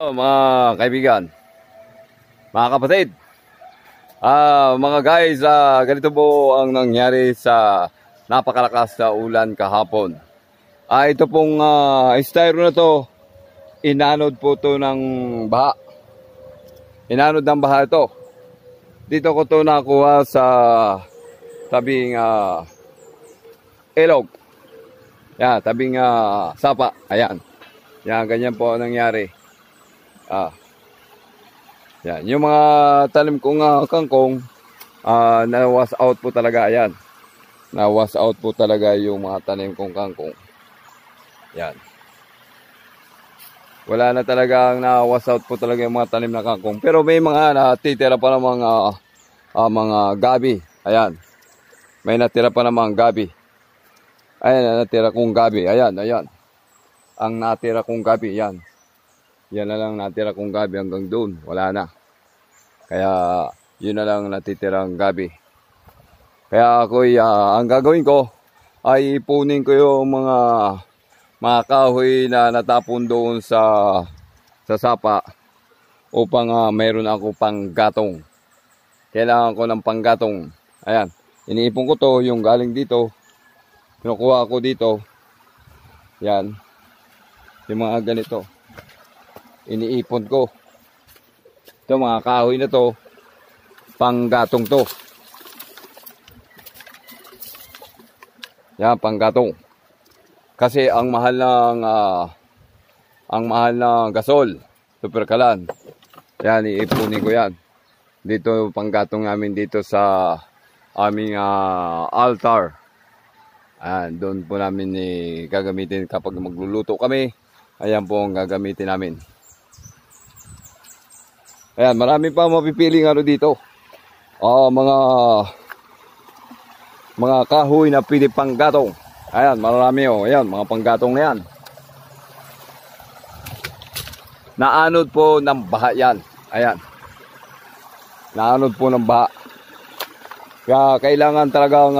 Mga kaibigan, mga kapatid, mga guys, ganito po ang nangyari sa napakalakas na ulan kahapon. Ito pong styro na to, inanod po to ng baha. Inanod ng baha ito. Dito ko to nakuha sa tabing ilog. Yan, tabing sapa. Ayan. Yan, ganyan po ang nangyari. Yan, yung mga talim kong kangkong, na-wash out po talaga. Ayan, na-wash out po talaga yung mga talim kong kangkong. Yan, wala na talagang na-wash out po talaga yung mga talim na kangkong. Pero may mga natitira pa namang mga gabi. Ayan, may natira pa namang gabi. Ayan, natira kong gabi. Ayan, ayan, ang natira kong gabi. Yan, yan na lang natira kong gabi hanggang doon. Wala na. Kaya yun na lang natitirang gabi. Kaya ako ang gagawin ko ay ipunin ko yung mga kahoy na natapon doon sa sapa upang mayroon ako panggatong. Kailangan ko ng panggatong. Ayan, iniipon ko to yung galing dito. Kinukuha ko dito. Yan, yung mga ganito. Iniipon ko. Ito mga kahoy na to, panggatong to. Yan, panggatong. Kasi ang mahal ng gasol, super kalan. Yan, iipunin ko yan. Dito panggatong namin dito sa aming altar. Ayan, doon po namin gagamitin kapag magluluto kami. Ayan po ang gagamitin namin. Ayan, marami pa mapipiling dito. Mga kahoy na pwede panggatong. Ayan, marami Ayan, mga panggatong na yan. Naanod po ng baha yan. Ayan. Naanod po ng baha. Kaya kailangan talagang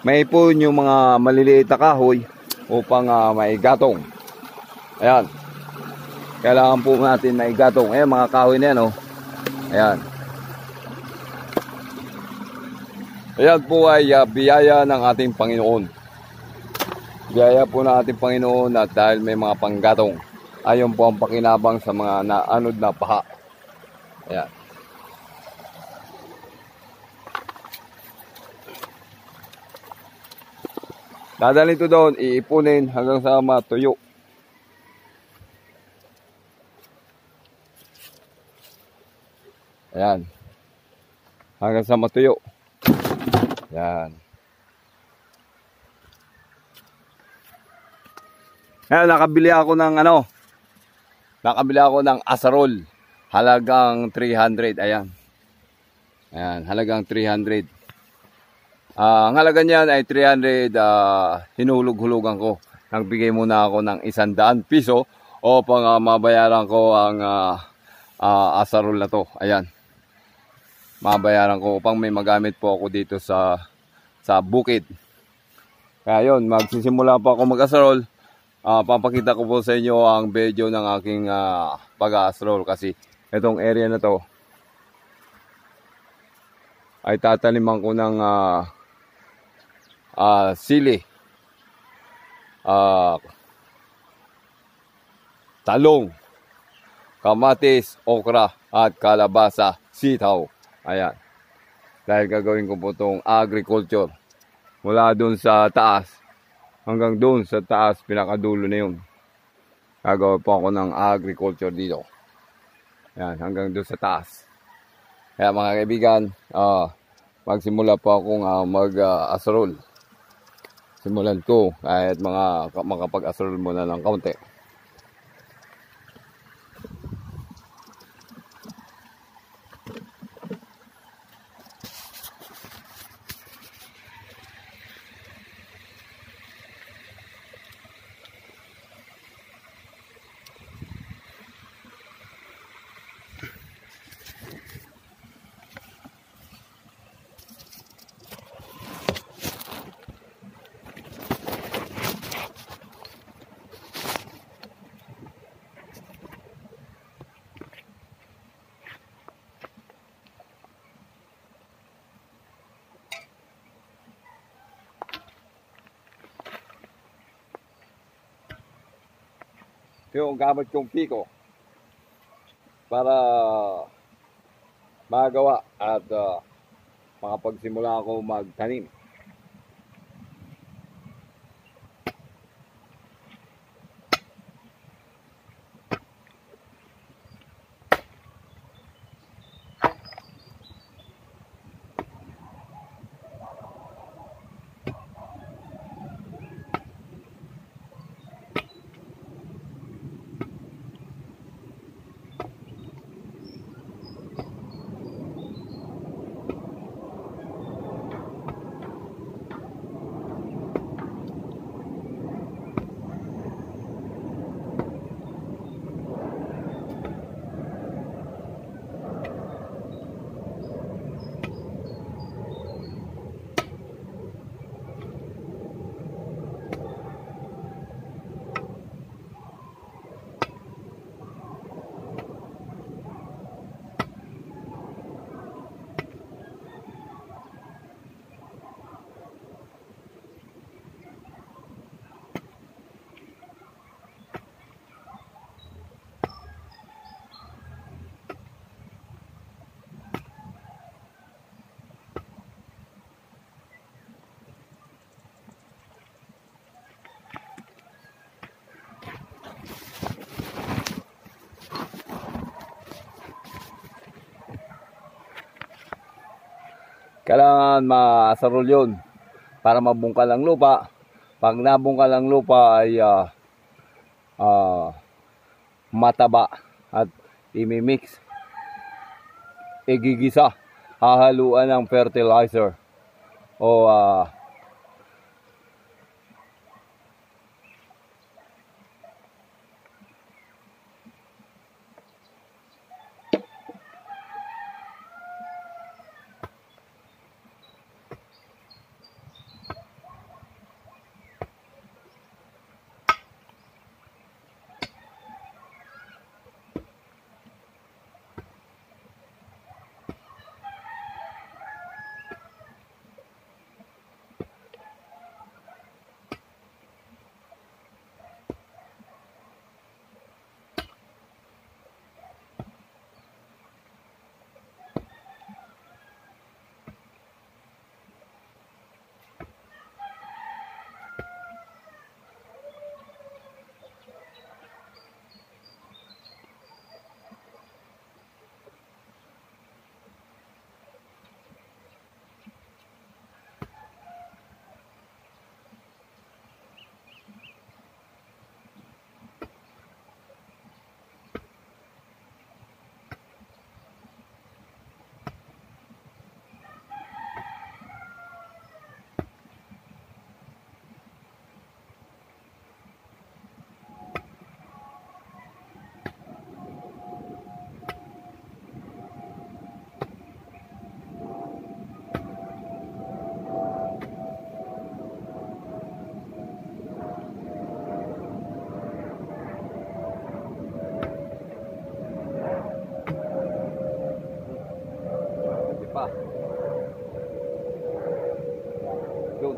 may po yung mga maliliit na kahoy upang maigatong. Ayan. Kailangan po natin maigatong. Ayan, mga kahoy na yan, Ayan. Ayan po ay biyaya ng ating Panginoon. Biyaya po ng ating Panginoon at dahil may mga panggatong. Ayon po ang pakinabang sa mga naanod na baha. Ayan. Dadalhin ito doon, iipunin hanggang sa matuyo. Ayan. Hanggang sa matuyo. Ayan. Ayan, nakabili ako ng asarol. Halagang 300. Ayan. Ayan, halagang 300. Ang halaga niyan ay 300. Hinulog-hulugan ko. Nagbigay muna ako ng 100 piso upang mabayaran ko ang asarol na to. Ayan. Mabayaran ko upang may magamit po ako dito sa bukid. Kaya yun, magsisimula po ako mag-asarol. Papakita ko po sa inyo ang video ng aking pag-asarol kasi itong area na to ay tataniman ko ng sili, talong, kamatis, okra at kalabasa, sitaw. Ayan. Dahil gagawin ko po itong agriculture. Mula doon sa taas hanggang doon sa taas, pinakadulo na yun. Gagawin po ako ng agriculture dito. Ayan, hanggang doon sa taas. Kaya mga kaibigan, magsimula po akong mag-asarol. Simulan ko kahit makapag-asarol muna ng kaunti. Ito yung gamit kong piko para magawa at makapagsimula ako magtanim. Kailangan masarol yun para mabungkal ang lupa. Pag nabungkal ang lupa ay mataba at imimix, igigisa, hahaluan ng fertilizer o pa. Yun.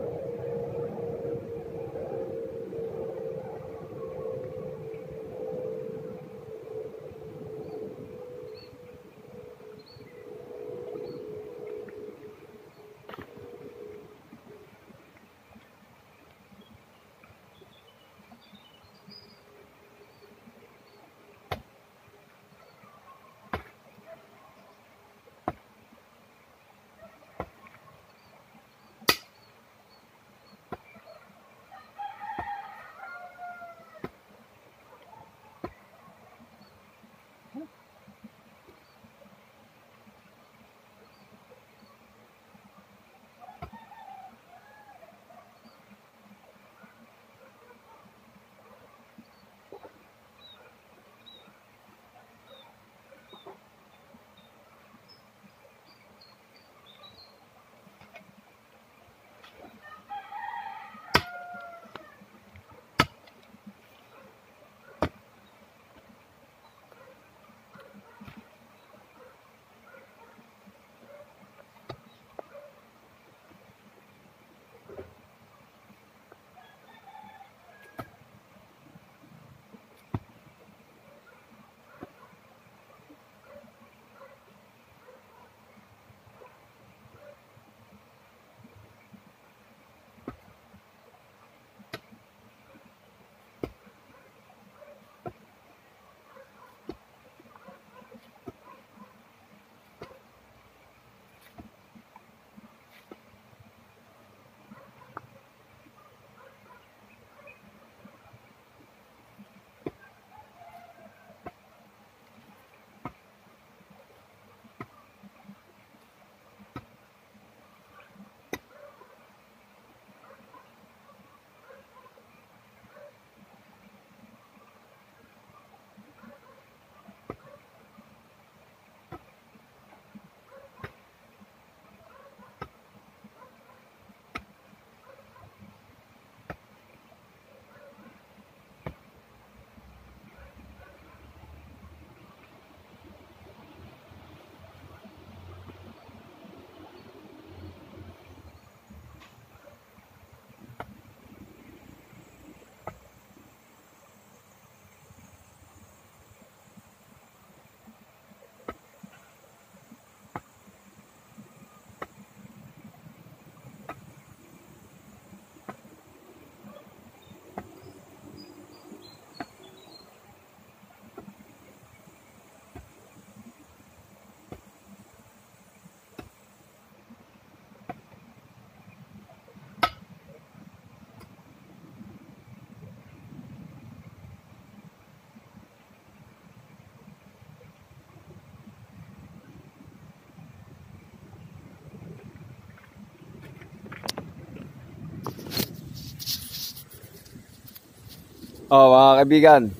Oh, mga kaibigan,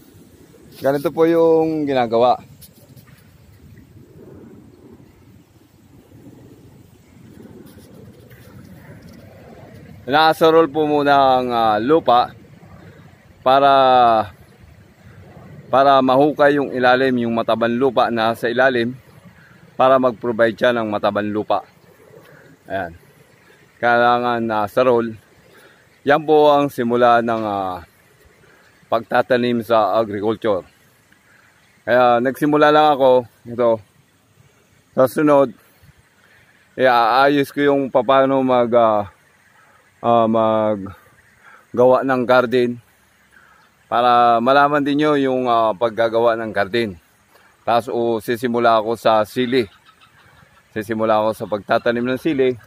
ganito po yung ginagawa. Inaasarol po muna ang lupa para mahukay yung ilalim, yung matabang lupa na sa ilalim, para mag-provide siya ng matabang lupa. Ayan. Kailangan na sarol. Yan po ang simula ng pagtatanim sa agriculture. Kaya nagsimula lang ako ito. Sa sunod, aayos ko yung paano maggawa ng garden, para malaman din nyo yung paggagawa ng garden. Tapos sisimula ako sa sili. Sisimula ako sa pagtatanim ng sili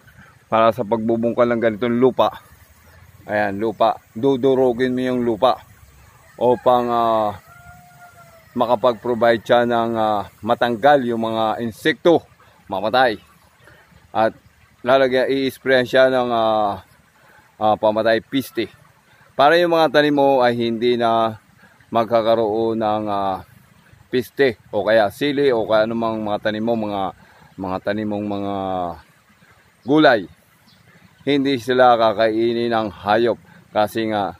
para sa pagbubungkal ng ganitong lupa. Ayan, lupa. Dudurugin mo yung lupa upang makapag-provide siya ng matanggal yung mga insekto, mamatay. At lalagyan, i-spray siya ng pamatay piste. Para yung mga tanim mo ay hindi na magkakaroon ng piste o kaya sili o kaya anumang mga tanim mo, mga tanim mong mga gulay. Hindi sila kakainin ng hayop kasi nga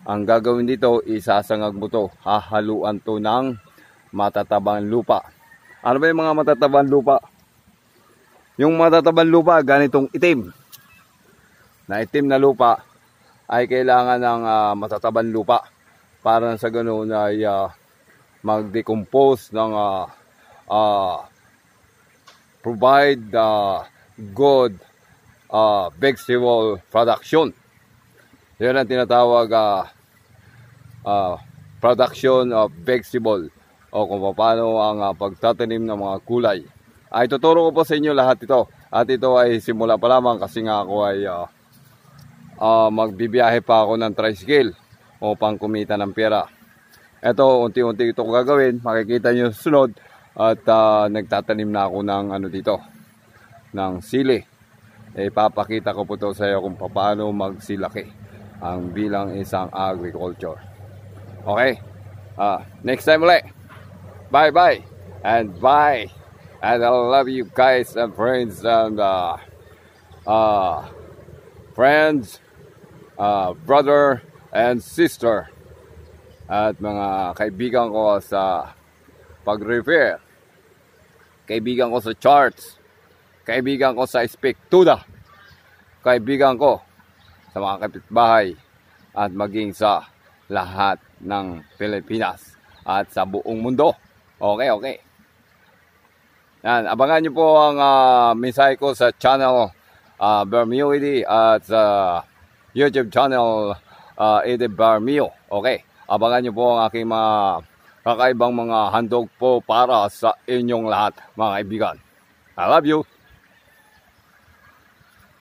ang gagawin dito, isasangag mo to, hahaluan to ng matatabang lupa. Ano ba yung mga matatabang lupa? Yung matatabang lupa, ganitong itim. Na itim na lupa ay kailangan ng matatabang lupa para sa ganoon ay mag-decompose ng provide good vegetable production. Yan ang tinatawag production of vegetable, o kung paano ang pagtatanim ng mga gulay. Ay tuturo ko po sa inyo lahat ito. At ito ay simula pa lamang kasi nga ako ay magbibiyahe pa ako ng tricycle upang kumita ng pera. Ito, unti-unti ito ko gagawin. Makikita nyo sunod. At nagtatanim na ako ng dito, ng sili. Ipapakita ko po ito sa iyo kung paano magsilaki ang bilang isang agriculture. Okay? Next time ulit. Bye-bye. And bye. And I love you guys and friends and brother and sister. At mga kaibigan ko sa pag-refer. Kaibigan ko sa charts. Kaibigan ko sa Spektuda. Kaibigan ko sa mga kapitbahay at maging sa lahat ng Pilipinas at sa buong mundo. Okay. Yan, abangan nyo po ang mensahe ko sa channel Bermuidi at sa YouTube channel Ede Bermeo. Okay, abangan nyo po ang aking mga kakaibang mga handog po para sa inyong lahat, mga kaibigan. I love you.